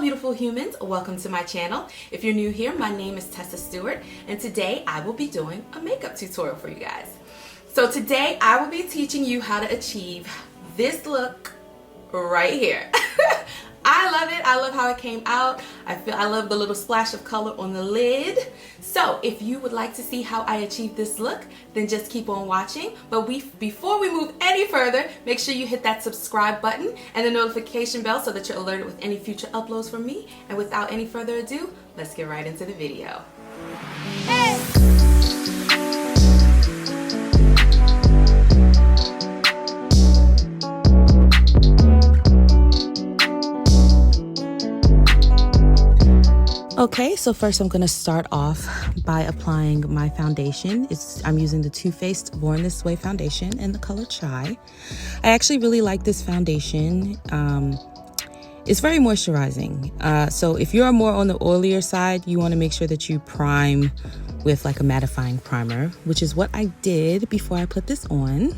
beautiful humans, welcome to my channel. If you're new here, my name is Tessa Stewart, and today I will be doing a makeup tutorial for you guys. So today I will be teaching you how to achieve this look right here. I love it. I love how it came out. I love the little splash of color on the lid. So if you would like to see how I achieve this look, then just keep on watching. But before we move any further, make sure you hit that subscribe button and the notification bell so that you're alerted with any future uploads from me. And without any further ado, let's get right into the video. Hey! Okay, so first I'm going to start off by applying my foundation. I'm using the Too Faced Born This Way foundation in the color Chai. I actually really like this foundation. It's very moisturizing. So if you're more on the oilier side, you want to make sure that you prime with like a mattifying primer, which is what I did before I put this on.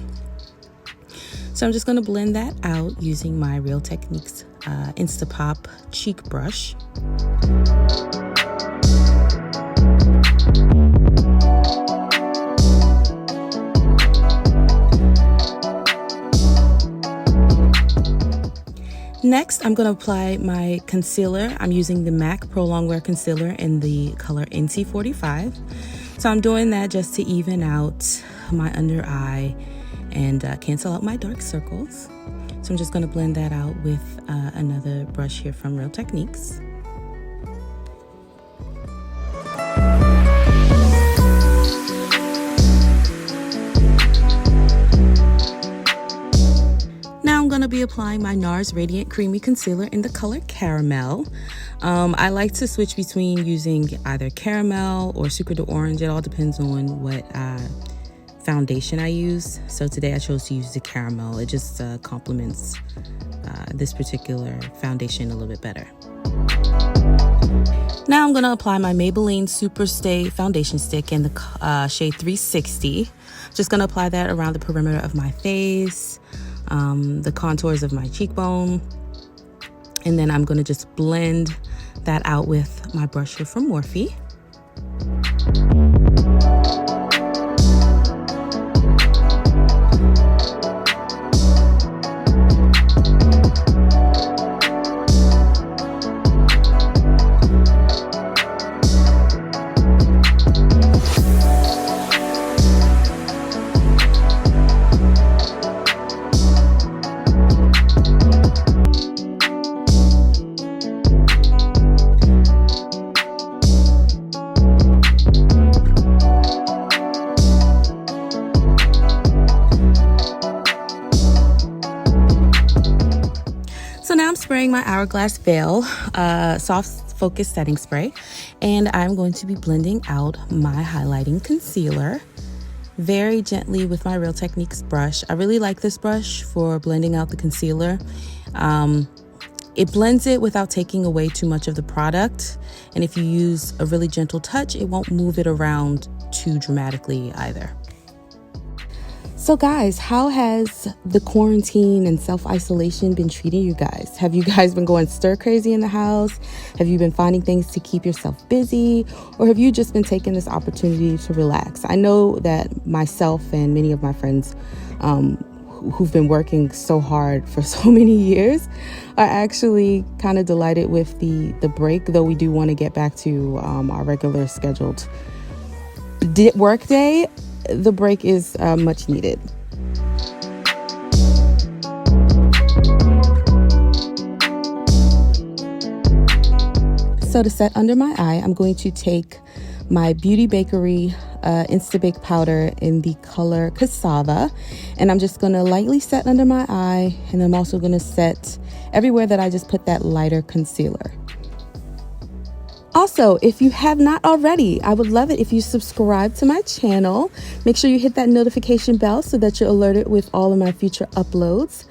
So I'm just going to blend that out using my Real Techniques Instapop cheek brush. Next, I'm going to apply my concealer. I'm using the MAC Prolongwear concealer in the color NC45. So I'm doing that just to even out my under eye and cancel out my dark circles. So I'm just going to blend that out with another brush here from Real Techniques. Now I'm going to be applying my NARS Radiant Creamy Concealer in the color Caramel. I like to switch between using either caramel or sucre d'orange. It all depends on what foundation I use. So today I chose to use the caramel. It just complements this particular foundation a little bit better. Now I'm going to apply my Maybelline Superstay foundation stick in the shade 360. Just going to apply that around the perimeter of my face, the contours of my cheekbone, and then I'm going to just blend that out with my brush here from Morphe. So now I'm spraying my Hourglass Veil Soft Focus Setting Spray, and I'm going to be blending out my highlighting concealer very gently with my Real Techniques brush. I really like this brush for blending out the concealer. It blends it without taking away too much of the product, and if you use a really gentle touch, it won't move it around too dramatically either. So guys, how has the quarantine and self-isolation been treating you guys? Have you guys been going stir crazy in the house? Have you been finding things to keep yourself busy? Or have you just been taking this opportunity to relax? I know that myself and many of my friends who've been working so hard for so many years are actually kind of delighted with the break, though we do want to get back to our regular scheduled work day. The break is much needed. So to set under my eye, I'm going to take my Beauty Bakerie Instabake powder in the color Cassava, and I'm just going to lightly set under my eye, and I'm also going to set everywhere that I just put that lighter concealer. Also, if you have not already, I would love it if you subscribe to my channel. Make sure you hit that notification bell so that you're alerted with all of my future uploads.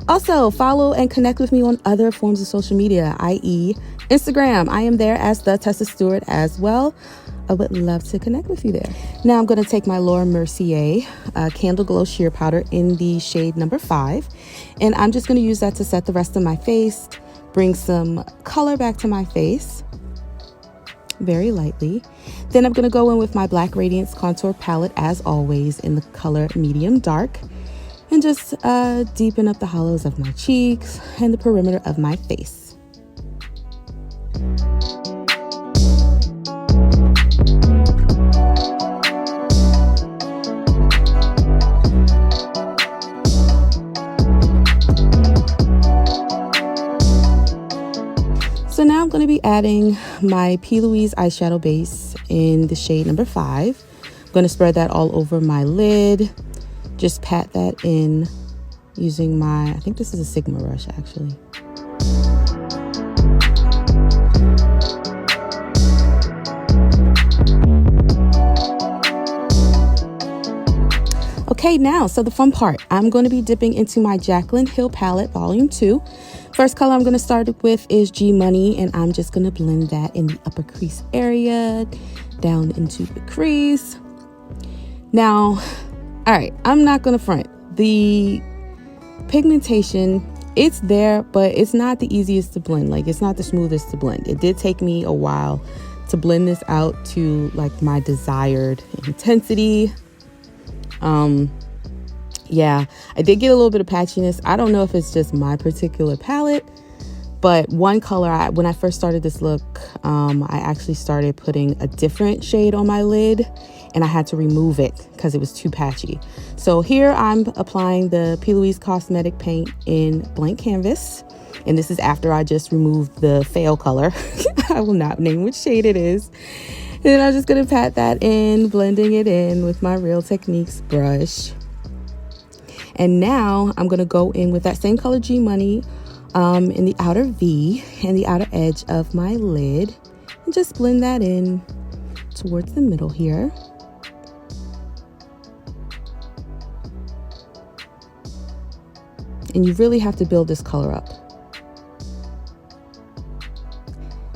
Also, follow and connect with me on other forms of social media, i.e. Instagram. I am there as the Tessa Stewart as well. I would love to connect with you there. Now I'm going to take my Laura Mercier Candleglow Sheer Powder in the shade number 5. And I'm just going to use that to set the rest of my face, bring some color back to my face very lightly. Then I'm going to go in with my Black Radiance contour palette, as always, in the color medium dark, and just deepen up the hollows of my cheeks and the perimeter of my face. So now I'm going to be adding my P. Louise eyeshadow base in the shade number 5. I'm going to spread that all over my lid. Just pat that in using my, I think this is a Sigma brush actually. Okay, now, so the fun part, I'm going to be dipping into my Jaclyn Hill palette, volume 2. First color I'm going to start with is G Money, and I'm just going to blend that in the upper crease area, down into the crease. Now, all right, I'm not going to front. The pigmentation, it's there, but it's not the easiest to blend. Like, it's not the smoothest to blend. It did take me a while to blend this out to like my desired intensity. Yeah, I did get a little bit of patchiness. I don't know if it's just my particular palette, but one color, when I first started this look, I actually started putting a different shade on my lid, and I had to remove it because it was too patchy. So here I'm applying the P. Louise Cosmetic Paint in Blank Canvas, and this is after I just removed the fail color. I will not name which shade it is. And then I'm just gonna pat that in, blending it in with my Real Techniques brush. And now I'm gonna go in with that same color G Money in the outer V and the outer edge of my lid, and just blend that in towards the middle here. And you really have to build this color up.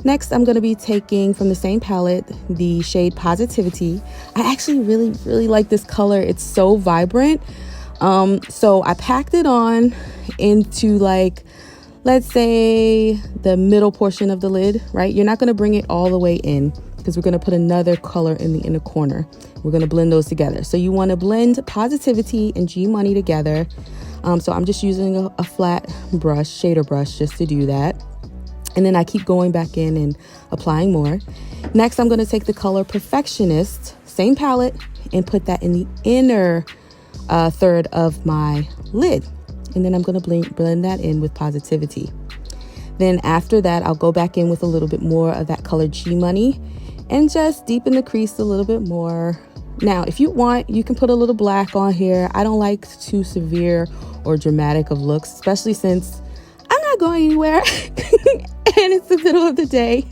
Next, I'm going to be taking from the same palette the shade Positivi-Tea. I actually really like this color. It's so vibrant. So I packed it on into, like, let's say the middle portion of the lid, right? You're not going to bring it all the way in because we're going to put another color in the inner corner. We're going to blend those together. So you want to blend Positivi-Tea and G Money together. So I'm just using a flat brush, shader brush, just to do that. And then I keep going back in and applying more. Next, I'm going to take the color Perfectionist, same palette, and put that in the inner third of my lid. And then I'm going to blend that in with Positivi-Tea. Then after that, I'll go back in with a little bit more of that color G Money and just deepen the crease a little bit more. Now, if you want, you can put a little black on here. I don't like too severe or dramatic of looks, especially since I'm not going anywhere and it's the middle of the day.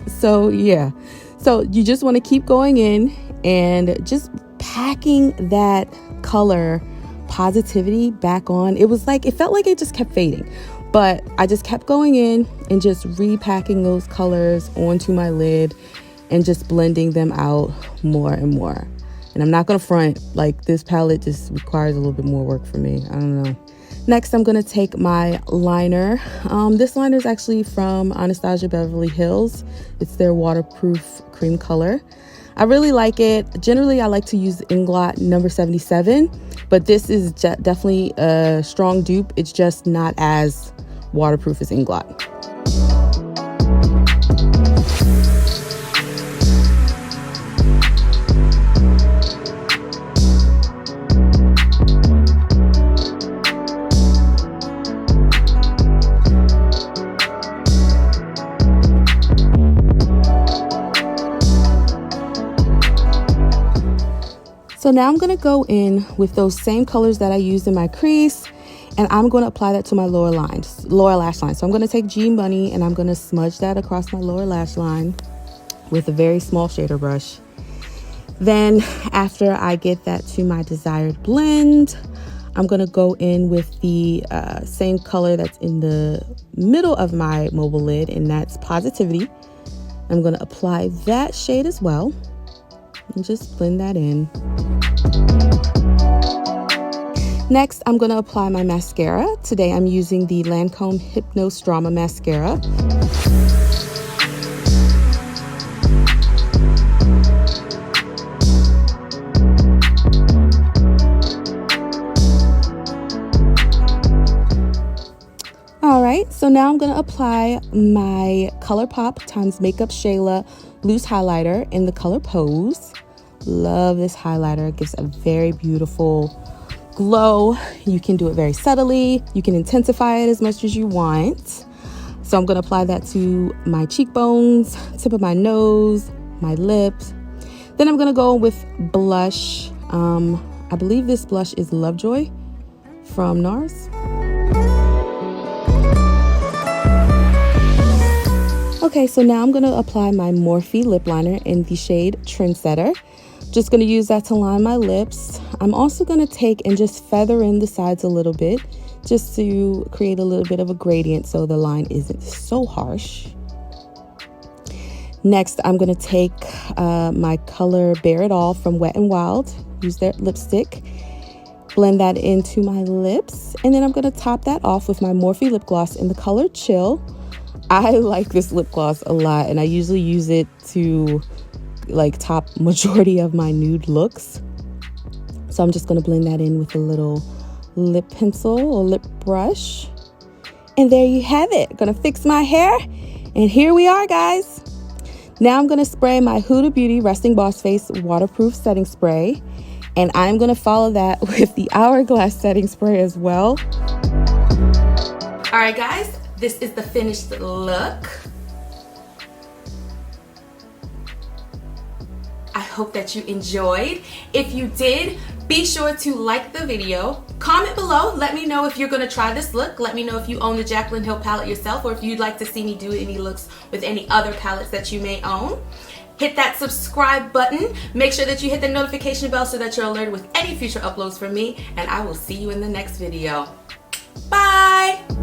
So yeah, so you just want to keep going in and just packing that color Positivity back on. It was like, it felt like it just kept fading, but I just kept going in and just repacking those colors onto my lid and just blending them out more and more. And I'm not gonna front, like, this palette just requires a little bit more work for me. I don't know. Next, I'm gonna take my liner. This liner is actually from Anastasia Beverly Hills. It's their waterproof cream color. I really like it. Generally, I like to use Inglot number 77, but this is definitely a strong dupe. It's just not as waterproof as Inglot. So now I'm going to go in with those same colors that I used in my crease, and I'm going to apply that to my lower lash line. So I'm going to take G Money and I'm going to smudge that across my lower lash line with a very small shader brush. Then after I get that to my desired blend, I'm going to go in with the same color that's in the middle of my mobile lid, and that's Positivity. I'm going to apply that shade as well and just blend that in. Next, I'm going to apply my mascara. Today I'm using the Lancome Hypnose Drama Mascara. Alright, so now I'm going to apply my ColourPop times Makeup Shayla loose highlighter in the color Pose. Love this highlighter. It gives a very beautiful glow. You can do it very subtly. You can intensify it as much as you want. So I'm going to apply that to my cheekbones, tip of my nose, my lips. Then I'm going to go with blush. I believe this blush is Lovejoy from NARS. Okay, so now I'm going to apply my Morphe lip liner in the shade Trensetter. Just going to use that to line my lips. I'm also going to take and just feather in the sides a little bit, just to create a little bit of a gradient so the line isn't so harsh. Next, I'm going to take my color Bare It All from Wet n Wild, use their lipstick, blend that into my lips, and then I'm going to top that off with my Morphe lip gloss in the color Chill. I like this lip gloss a lot, and I usually use it to like top majority of my nude looks. So I'm just going to blend that in with a little lip pencil or lip brush. And there you have it. Gonna fix my hair, and here we are, guys. Now I'm going to spray my Huda Beauty Resting Boss Face waterproof setting spray, and I'm going to follow that with the Hourglass setting spray as well. All right, guys, this is the finished look. I hope that you enjoyed. If you did, be sure to like the video. Comment below. Let me know if you're going to try this look. Let me know if you own the Jaclyn Hill palette yourself, or if you'd like to see me do any looks with any other palettes that you may own. Hit that subscribe button. Make sure that you hit the notification bell so that you're alerted with any future uploads from me, and I will see you in the next video. Bye!